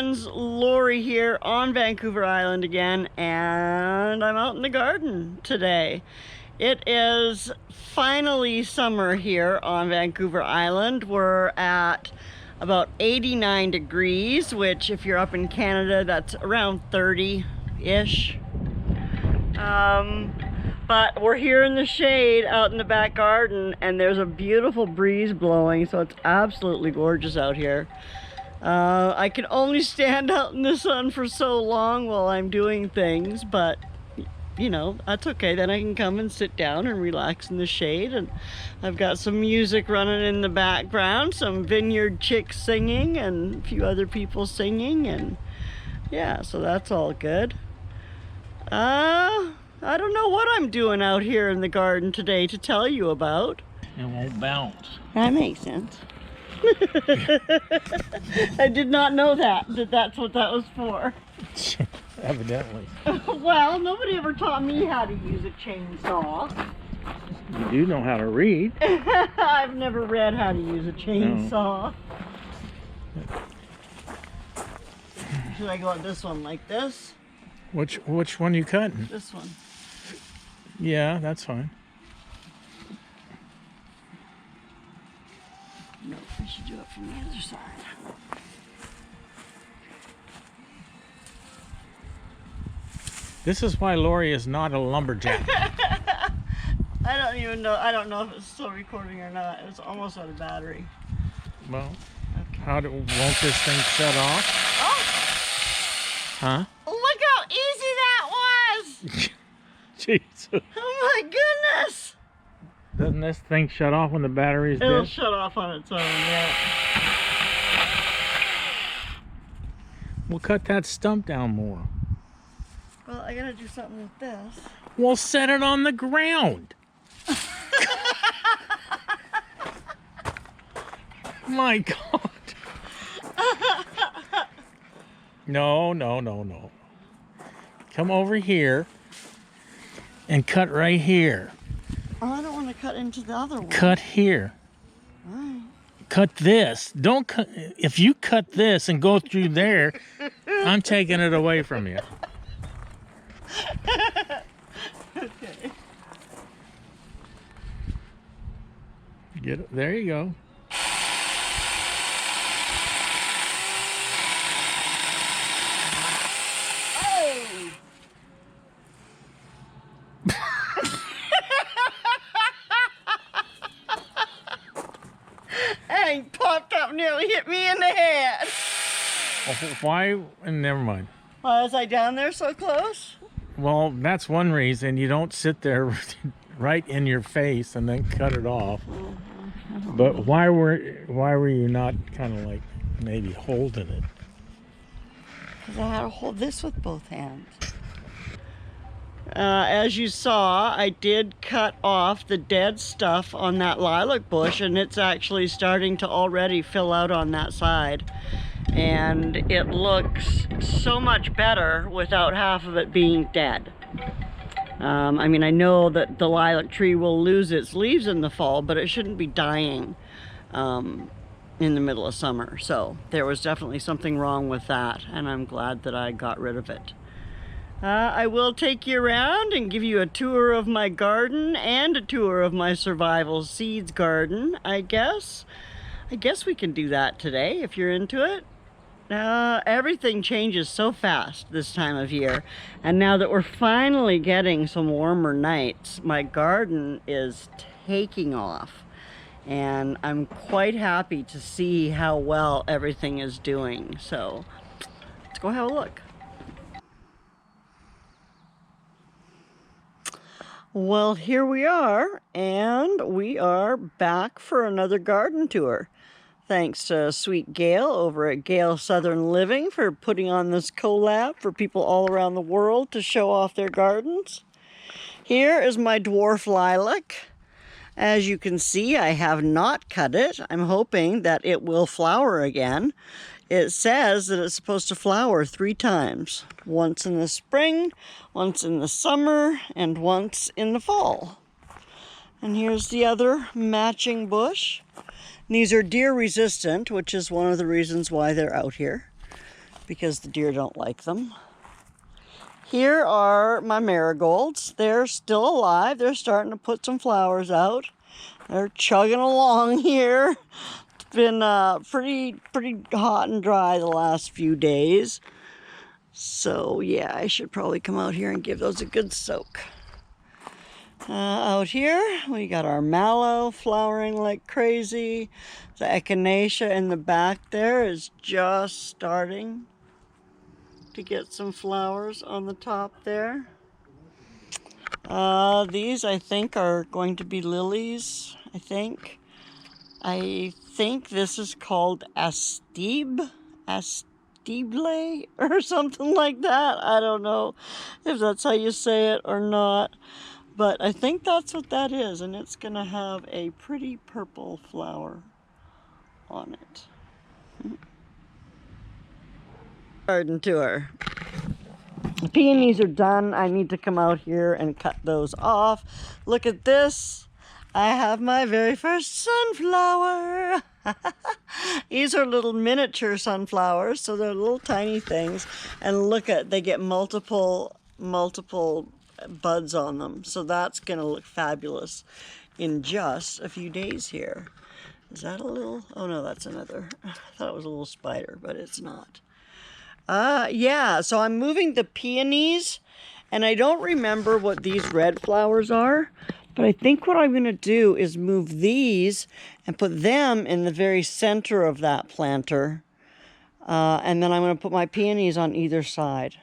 friends, Lorrie here on Vancouver Island again, and I'm out in the garden today. It is finally summer here on Vancouver Island. We're at about 89 degrees, which if you're up in Canada, that's around 30-ish. But we're here in the shade out in the back garden, and there's a beautiful breeze blowing, so it's absolutely gorgeous out here. I can only stand out in the sun for so long while I'm doing things, but you know, that's okay. Then I can come and sit down and relax in the shade, and I've got some music running in the background, some vineyard chicks singing and a few other people singing, and yeah, so that's all good. I don't know what I'm doing out here in the garden today to tell you about. It won't bounce. That makes sense. I did not know that's what that was for. Evidently. Well, nobody ever taught me how to use a chainsaw. You do know how to read. I've never read how to use a chainsaw. No. Should I go at this one like this? Which one are you cutting? This one. Yeah, that's fine. No, I should do it from the other side. This is why Lorrie is not a lumberjack. I don't even know. I don't know if it's still recording or not. It's almost out of battery. Well, okay. Won't this thing shut off? Oh! Huh? Look how easy that was! Jesus. Oh my goodness! Doesn't this thing shut off when the battery's It'll dead? shut off on its own, yeah. We'll cut that stump down more. Well, I gotta do something with this. We'll set it on the ground. My God. No. Come over here and cut right here. Oh, I don't want to cut into the other one. Cut here. All right. Cut this. Don't cut. If you cut this and go through there, I'm taking it away from you. Okay. Get it. There you go. Oh! Hey, popped up, nearly hit me in the head. Why? Never mind. Why was I down there so close? Well, that's one reason. You don't sit there right in your face and then cut it off. But why were you not kind of like maybe holding it? Because I had to hold this with both hands. As you saw, I did cut off the dead stuff on that lilac bush, and it's actually starting to already fill out on that side. And it looks so much better without half of it being dead. I mean, I know that the lilac tree will lose its leaves in the fall, but it shouldn't be dying in the middle of summer. So there was definitely something wrong with that, and I'm glad that I got rid of it. I will take you around and give you a tour of my garden and a tour of my survival seeds garden, I guess. I guess we can do that today if you're into it. Everything changes so fast this time of year, and now that we're finally getting some warmer nights, my garden is taking off, and I'm quite happy to see how well everything is doing. So let's go have a look. Well, here we are, and we are back for another garden tour. Thanks to sweet Gail over at Gail Southern Living for putting on this collab for people all around the world to show off their gardens. Here is my dwarf lilac. As you can see, I have not cut it. I'm hoping that it will flower again. It says that it's supposed to flower 3 times. Once in the spring, once in the summer, and once in the fall. And here's the other matching bush. These are deer resistant, which is one of the reasons why they're out here. because the deer don't like them. Here are my marigolds. They're still alive. They're starting to put some flowers out. They're chugging along here. It's been pretty hot and dry the last few days. So yeah, I should probably come out here and give those a good soak. Out here, we got our mallow flowering like crazy. The echinacea in the back there is just starting to get some flowers on the top there. These I think are going to be lilies, I think this is called Astible or something like that. I don't know if that's how you say it or not, but I think that's what that is, and it's gonna have a pretty purple flower on it. Garden tour. The peonies are done. I need to come out here and cut those off. Look at this. I have my very first sunflower. These are little miniature sunflowers, so they're little tiny things. And look at, they get multiple buds on them. So that's gonna look fabulous in just a few days here. Is that a little, oh no, that's another. I thought it was a little spider, but it's not. Yeah, so I'm moving the peonies, and I don't remember what these red flowers are, but I think what I'm going to do is move these and put them in the very center of that planter, and then I'm going to put my peonies on either side.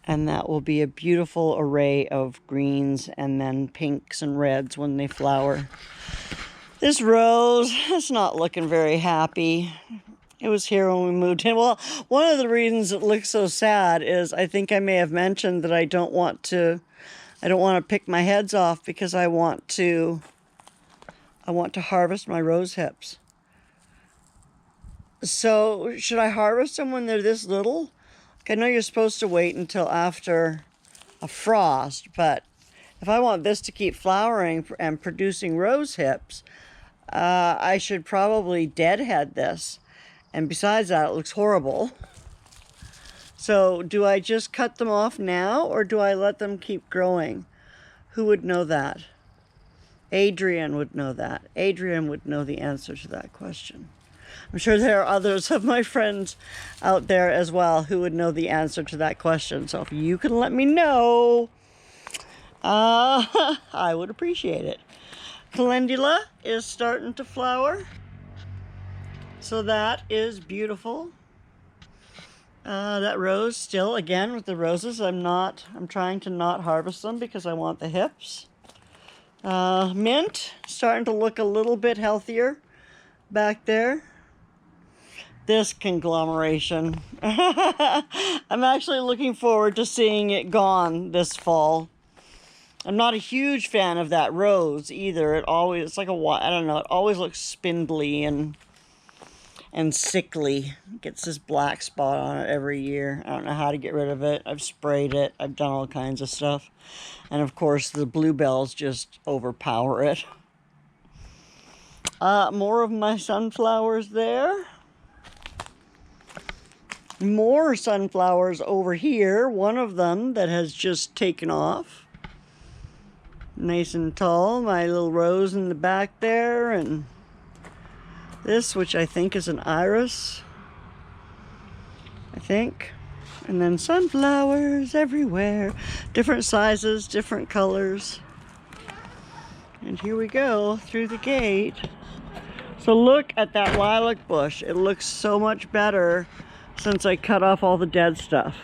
And that will be a beautiful array of greens and then pinks and reds when they flower. This rose is not looking very happy. It was here when we moved in. Well, one of the reasons it looks so sad is I think I may have mentioned that I don't want to pick my heads off because I want to harvest my rose hips. So should I harvest them when they're this little? I know you're supposed to wait until after a frost, but if I want this to keep flowering and producing rose hips, I should probably deadhead this. And besides that, it looks horrible. So do I just cut them off now, or do I let them keep growing? Who would know that? Adrian would know that. Adrian would know the answer to that question. I'm sure there are others of my friends out there as well who would know the answer to that question. So if you can let me know, I would appreciate it. Calendula is starting to flower. So that is beautiful. That rose still, again, with the roses, I'm trying to not harvest them because I want the hips. Mint, starting to look a little bit healthier back there. This conglomeration. I'm actually looking forward to seeing it gone this fall. I'm not a huge fan of that rose either. It's like I don't know, it always looks spindly and sickly. It gets this black spot on it every year. I don't know how to get rid of it. I've sprayed it. I've done all kinds of stuff. And of course, the bluebells just overpower it. More of my sunflowers there. More sunflowers over here. One of them that has just taken off. Nice and tall. My little rose in the back there, and this, which I think is an iris, I think. And then sunflowers everywhere. Different sizes, different colors. And here we go through the gate. So look at that lilac bush. It looks so much better since I cut off all the dead stuff.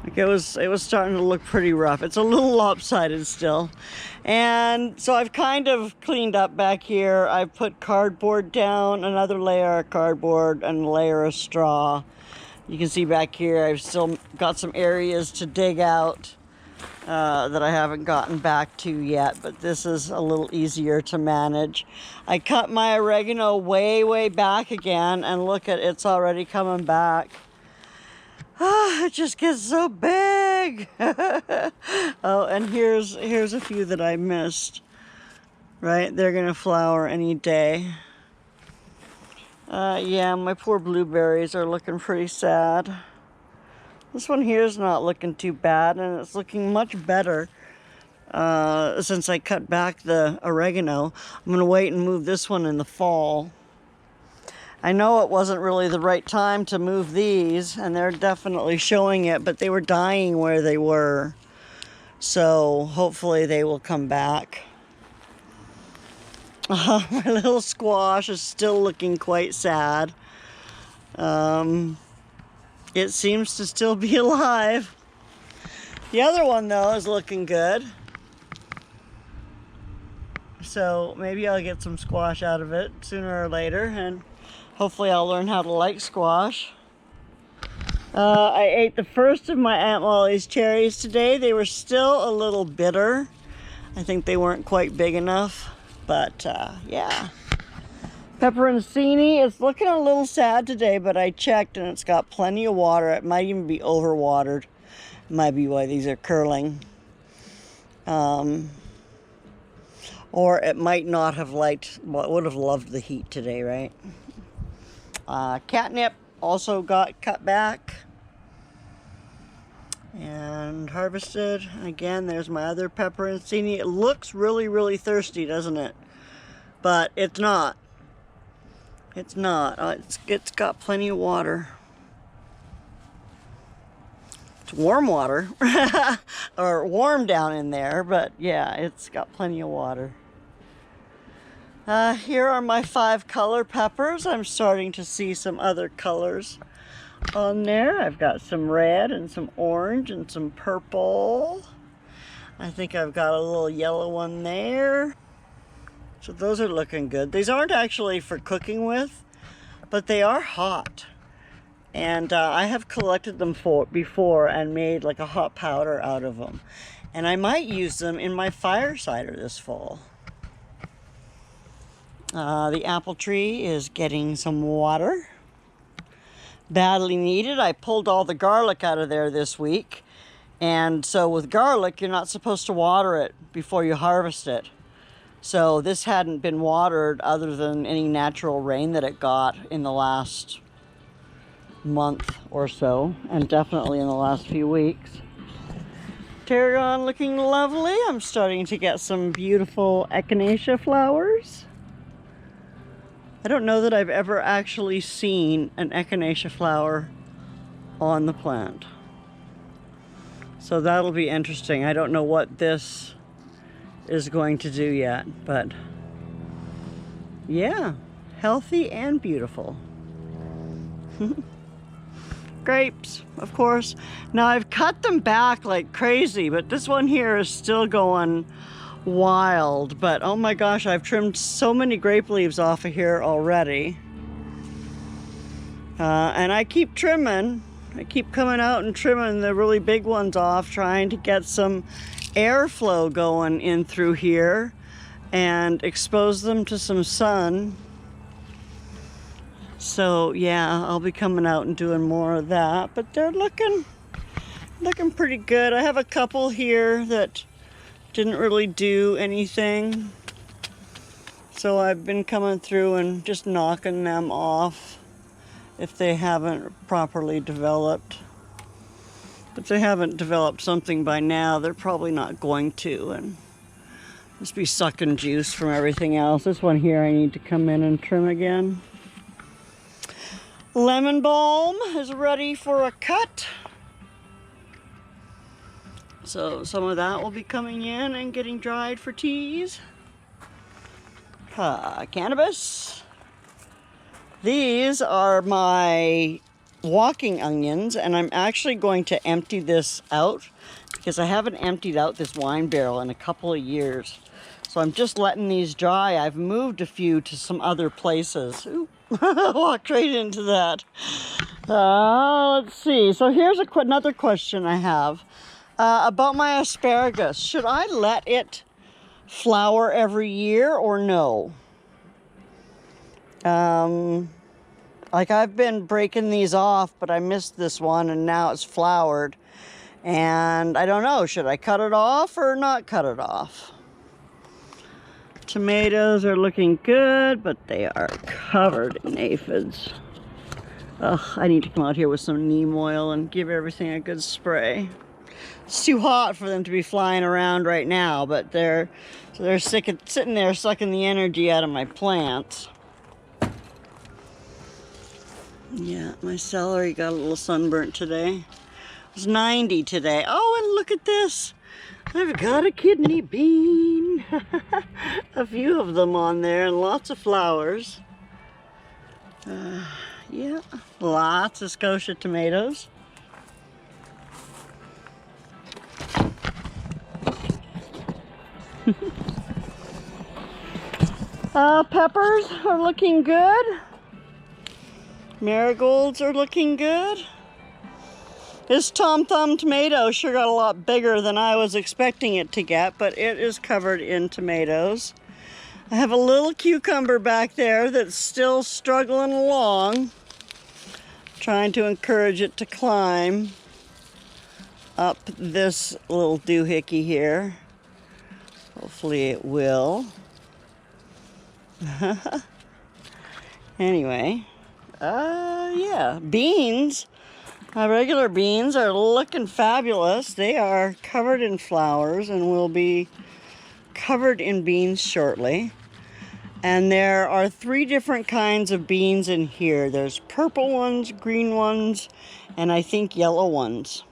Like it was starting to look pretty rough. It's a little lopsided still. And so I've kind of cleaned up back here. I've put cardboard down, another layer of cardboard, and a layer of straw. You can see back here I've still got some areas to dig out that I haven't gotten back to yet, but this is a little easier to manage. I cut my oregano way back again, and look at it's already coming back. It just gets so big. Oh, and here's a few that I missed. Right, they're gonna flower any day. Yeah, my poor blueberries are looking pretty sad. This one here is not looking too bad, and it's looking much better since I cut back the oregano. I'm gonna wait and move this one in the fall. I know it wasn't really the right time to move these, and they're definitely showing it, but they were dying where they were. So hopefully they will come back. My little squash is still looking quite sad. It seems to still be alive. The other one, though, is looking good. So maybe I'll get some squash out of it sooner or later, and hopefully I'll learn how to like squash. I ate the first of my Aunt Molly's cherries today. They were still a little bitter. I think they weren't quite big enough, but yeah. Pepperoncini, it's looking a little sad today, but I checked and it's got plenty of water. It might even be overwatered. Might be why these are curling. Or it might not have liked, well, it would have loved the heat today, right? Catnip also got cut back and harvested. Again, there's my other pepperoncini. It looks really, really thirsty, doesn't it? But it's not. It's not. It's got plenty of water. It's warm water, or warm down in there, but yeah, it's got plenty of water. Here are my 5 color peppers. I'm starting to see some other colors on there. I've got some red and some orange and some purple. I think I've got a little yellow one there. So those are looking good. These aren't actually for cooking with, but they are hot. And I have collected them before and made like a hot powder out of them. And I might use them in my fire cider this fall. The apple tree is getting some water. Badly needed. I pulled all the garlic out of there this week. And so with garlic, you're not supposed to water it before you harvest it. So this hadn't been watered other than any natural rain that it got in the last month or so, and definitely in the last few weeks. Tarragon looking lovely. I'm starting to get some beautiful echinacea flowers. I don't know that I've ever actually seen an echinacea flower on the plant. So that'll be interesting. I don't know what this is going to do yet, but yeah, healthy and beautiful. Grapes, of course. Now I've cut them back like crazy, but this one here is still going wild. But oh my gosh, I've trimmed so many grape leaves off of here already. And I keep trimming. I keep coming out and trimming the really big ones off, trying to get some airflow going in through here and expose them to some sun. So yeah, I'll be coming out and doing more of that, but they're looking pretty good. I have a couple here that didn't really do anything, so I've been coming through and just knocking them off if they haven't properly developed. If they haven't developed something by now, they're probably not going to, and just be sucking juice from everything else. This one here I need to come in and trim again. Lemon balm is ready for a cut. So some of that will be coming in and getting dried for teas. Cannabis. These are my walking onions, and I'm actually going to empty this out because I haven't emptied out this wine barrel in a couple of years. So I'm just letting these dry. I've moved a few to some other places. Ooh, walked right into that. Let's see. So here's another question I have about my asparagus. Should I let it flower every year or no? Like I've been breaking these off, but I missed this one and now it's flowered. And I don't know, should I cut it off or not cut it off? Tomatoes are looking good, but they are covered in aphids. Ugh, I need to come out here with some neem oil and give everything a good spray. It's too hot for them to be flying around right now, but they're sitting there sucking the energy out of my plants. Yeah, my celery got a little sunburnt today. It was 90 today. Oh, and look at this. I've got a kidney bean. A few of them on there and lots of flowers. Yeah, lots of Scotia tomatoes. Peppers are looking good. Marigolds are looking good. This Tom Thumb tomato sure got a lot bigger than I was expecting it to get, but it is covered in tomatoes. I have a little cucumber back there that's still struggling along, trying to encourage it to climb up this little doohickey here. Hopefully it will. Anyway, yeah, beans. My regular beans are looking fabulous. They are covered in flowers and will be covered in beans shortly. And there are 3 different kinds of beans in here. There's purple ones, green ones, and I think yellow ones.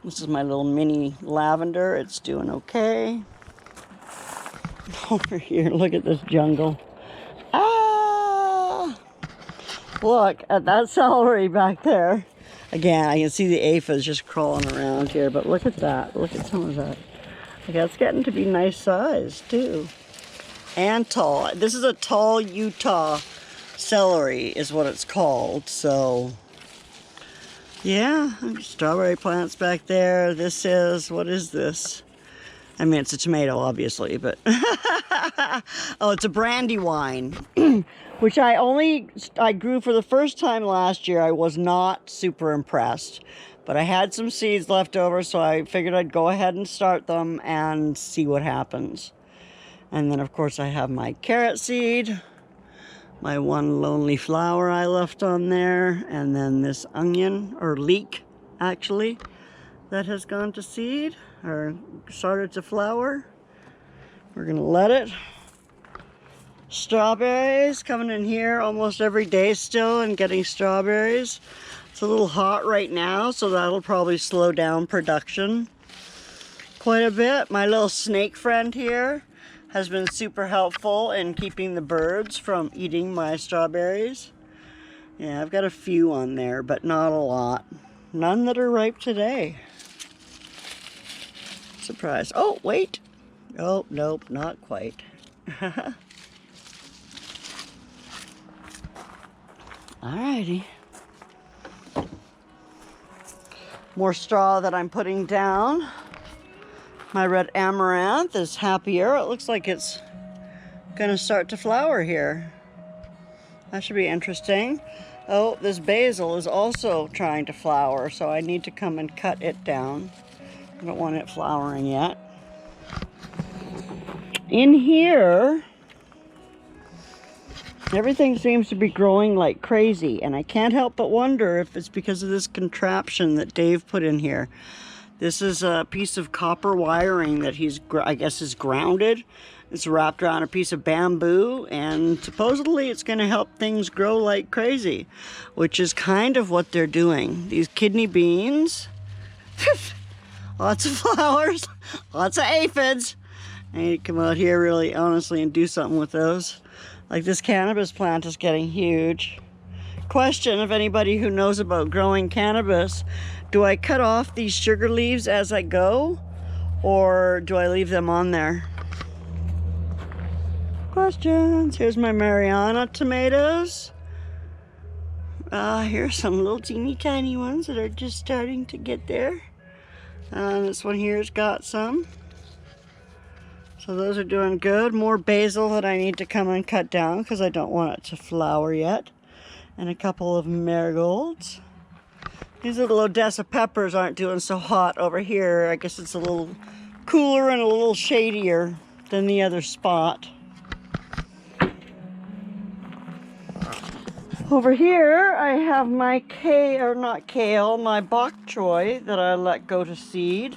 This is my little mini lavender. It's doing okay. Over here, look at this jungle. Ah! Look at that celery back there. Again, I can see the aphids just crawling around here, but look at that. Look at some of that. Okay, it's getting to be nice size, too. And tall. This is a tall Utah celery is what it's called. So, yeah, strawberry plants back there. This is, what is this? I mean, it's a tomato, obviously, but oh, it's a brandywine, which I grew for the first time last year. I was not super impressed, but I had some seeds left over, so I figured I'd go ahead and start them and see what happens. And then, of course, I have my carrot seed, my one lonely flower I left on there, and then this onion, or leek, actually, that has gone to seed, or started to flower. We're gonna let it. Strawberries coming in here almost every day still and getting strawberries. It's a little hot right now, so that'll probably slow down production quite a bit. My little snake friend here has been super helpful in keeping the birds from eating my strawberries. Yeah, I've got a few on there, but not a lot. None that are ripe today. Surprise. Oh, wait. Oh, nope, not quite. Alrighty. More straw that I'm putting down. My red amaranth is happier. It looks like it's gonna start to flower here. That should be interesting. Oh, this basil is also trying to flower, so I need to come and cut it down. I don't want it flowering yet. In here, everything seems to be growing like crazy, and I can't help but wonder if it's because of this contraption that Dave put in here. This is a piece of copper wiring that I guess is grounded. It's wrapped around a piece of bamboo, and supposedly it's going to help things grow like crazy, which is kind of what they're doing. These kidney beans, lots of flowers, lots of aphids. I need to come out here really honestly and do something with those. Like this cannabis plant is getting huge. Question, if anybody who knows about growing cannabis, do I cut off these sugar leaves as I go, or do I leave them on there? Questions. Here's my Mariana tomatoes. Here's some little teeny tiny ones that are just starting to get there. This one here's got some. So those are doing good. More basil that I need to come and cut down because I don't want it to flower yet. And a couple of marigolds. These little Odessa peppers aren't doing so hot over here. I guess it's a little cooler and a little shadier than the other spot. Over here, I have my my bok choy that I let go to seed.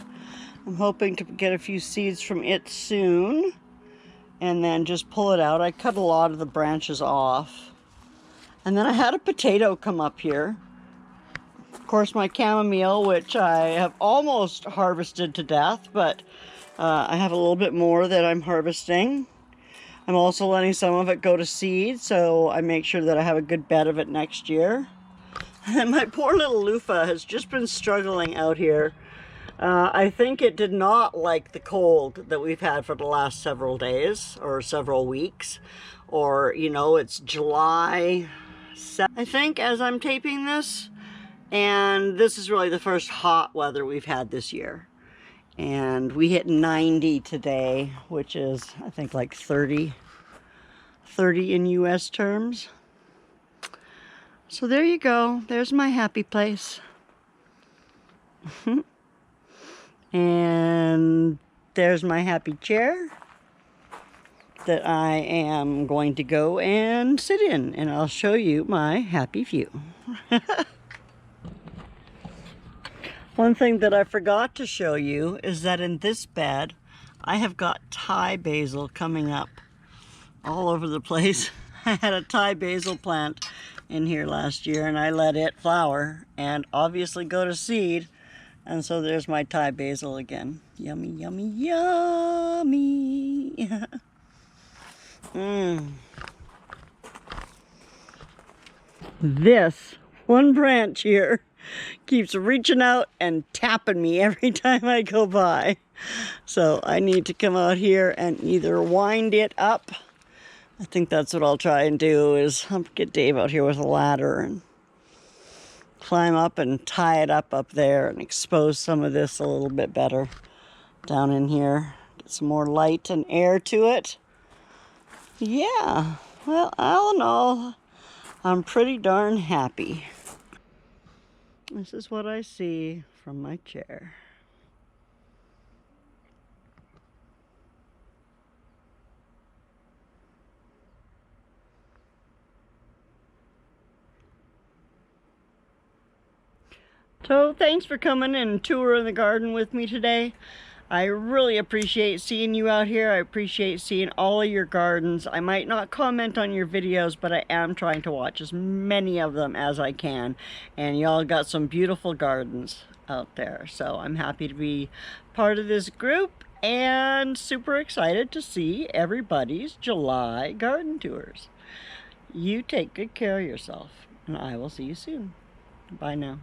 I'm hoping to get a few seeds from it soon and then just pull it out. I cut a lot of the branches off. And then I had a potato come up here. Of course, my chamomile, which I have almost harvested to death, but I have a little bit more that I'm harvesting. I'm also letting some of it go to seed, so I make sure that I have a good bed of it next year. And my poor little loofah has just been struggling out here. I think it did not like the cold that we've had for the last several days or several weeks. Or, you know, it's July 7th, I think, as I'm taping this. And this is really the first hot weather we've had this year. And we hit 90 today, which is, I think, like 30 in US terms. So there you go. There's my happy place. And there's my happy chair that I am going to go and sit in. And I'll show you my happy view. One thing that I forgot to show you is that in this bed, I have got Thai basil coming up all over the place. I had a Thai basil plant in here last year and I let it flower and obviously go to seed. And so there's my Thai basil again. Yummy, yummy, yummy. This one branch here keeps reaching out and tapping me every time I go by. So I need to come out here and either wind it up. I think that's what I'll try and do, is get Dave out here with a ladder and climb up and tie it up there and expose some of this a little bit better down in here. Get some more light and air to it. Yeah, well, all in all, I'm pretty darn happy. This is what I see from my chair. So thanks for coming and touring the garden with me today. I really appreciate seeing you out here. I appreciate seeing all of your gardens. I might not comment on your videos, but I am trying to watch as many of them as I can. And y'all got some beautiful gardens out there. So I'm happy to be part of this group and super excited to see everybody's July garden tours. You take good care of yourself, and I will see you soon. Bye now.